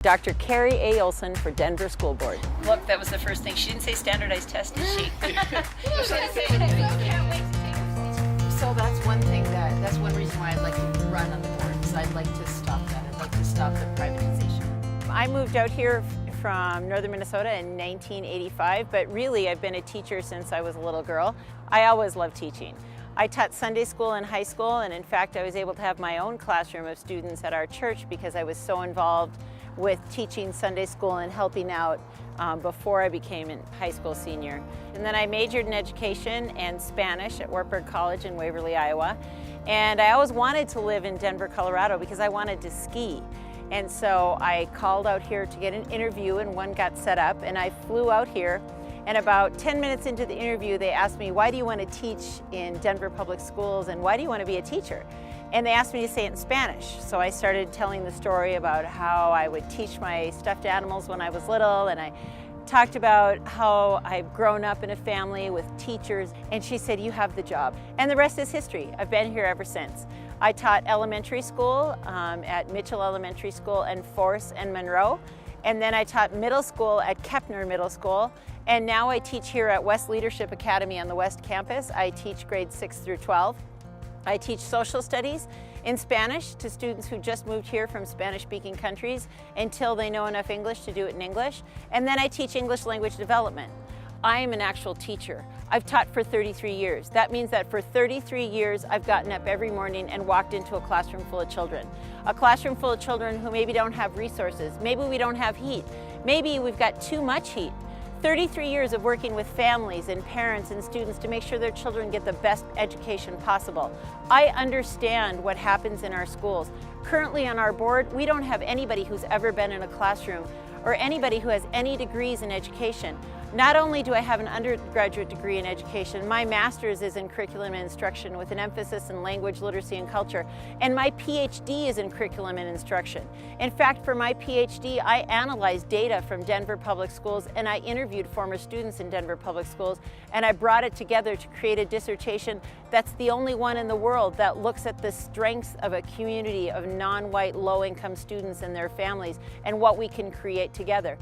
Dr. Carrie A. Olson for Denver School Board. Look, that was the first thing. She didn't say standardized test, did she? So that's one thing that's one reason why I'd like to run on the board, because I'd like to stop that. I'd like to stop the privatization. I moved out here from northern Minnesota in 1985, but really I've been a teacher since I was a little girl. I always loved teaching. I taught Sunday school in high school, and in fact I was able to have my own classroom of students at our church because I was so involved with teaching Sunday school and helping out before I became a high school senior. And then I majored in education and Spanish at Wartburg College in Waverly, Iowa. And I always wanted to live in Denver, Colorado because I wanted to ski. And so I called out here to get an interview, and one got set up, and I flew out here. And about 10 minutes into the interview, they asked me, why do you want to teach in Denver Public Schools, and why do you want to be a teacher? And they asked me to say it in Spanish. So I started telling the story about how I would teach my stuffed animals when I was little, and I talked about how I've grown up in a family with teachers, and she said, you have the job. And the rest is history. I've been here ever since. I taught elementary school at Mitchell Elementary School and Force and Monroe, and then I taught middle school at Kepner Middle School, and now I teach here at West Leadership Academy on the West Campus. I teach grades 6 through 12. I teach social studies in Spanish to students who just moved here from Spanish-speaking countries until they know enough English to do it in English. And then I teach English language development. I am an actual teacher. I've taught for 33 years. That means that for 33 years, I've gotten up every morning and walked into a classroom full of children. A classroom full of children who maybe don't have resources. Maybe we don't have heat. Maybe we've got too much heat. 33 years of working with families and parents and students to make sure their children get the best education possible. I understand what happens in our schools. Currently on our board, we don't have anybody who's ever been in a classroom or anybody who has any degrees in education. Not only do I have an undergraduate degree in education, my master's is in curriculum and instruction with an emphasis in language, literacy, and culture, and my PhD is in curriculum and instruction. In fact, for my PhD, I analyzed data from Denver Public Schools, and I interviewed former students in Denver Public Schools, and I brought it together to create a dissertation that's the only one in the world that looks at the strengths of a community of non-white, low-income students and their families and what we can create together.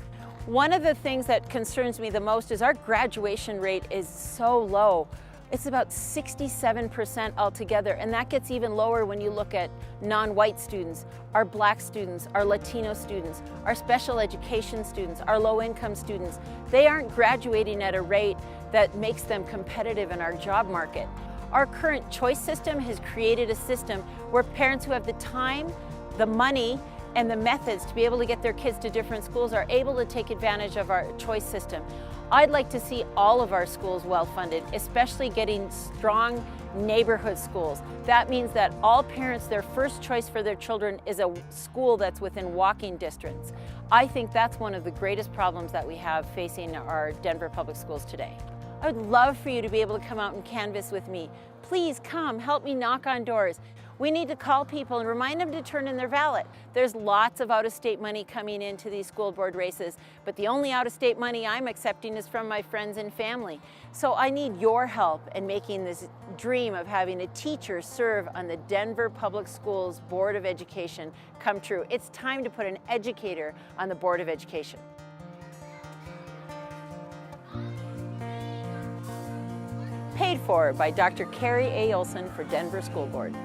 One of the things that concerns me the most is our graduation rate is so low. It's about 67% altogether, and that gets even lower when you look at non-white students, our black students, our Latino students, our special education students, our low-income students. They aren't graduating at a rate that makes them competitive in our job market. Our current choice system has created a system where parents who have the time, the money, and the methods to be able to get their kids to different schools are able to take advantage of our choice system. I'd like to see all of our schools well funded, especially getting strong neighborhood schools. That means that all parents, their first choice for their children is a school that's within walking distance. I think that's one of the greatest problems that we have facing our Denver public schools today. I would love for you to be able to come out and canvass with me. Please come, help me knock on doors. We need to call people and remind them to turn in their ballot. There's lots of out-of-state money coming into these school board races, but the only out-of-state money I'm accepting is from my friends and family. So I need your help in making this dream of having a teacher serve on the Denver Public Schools Board of Education come true. It's time to put an educator on the Board of Education. Paid for by Dr. Carrie A. Olson for Denver School Board.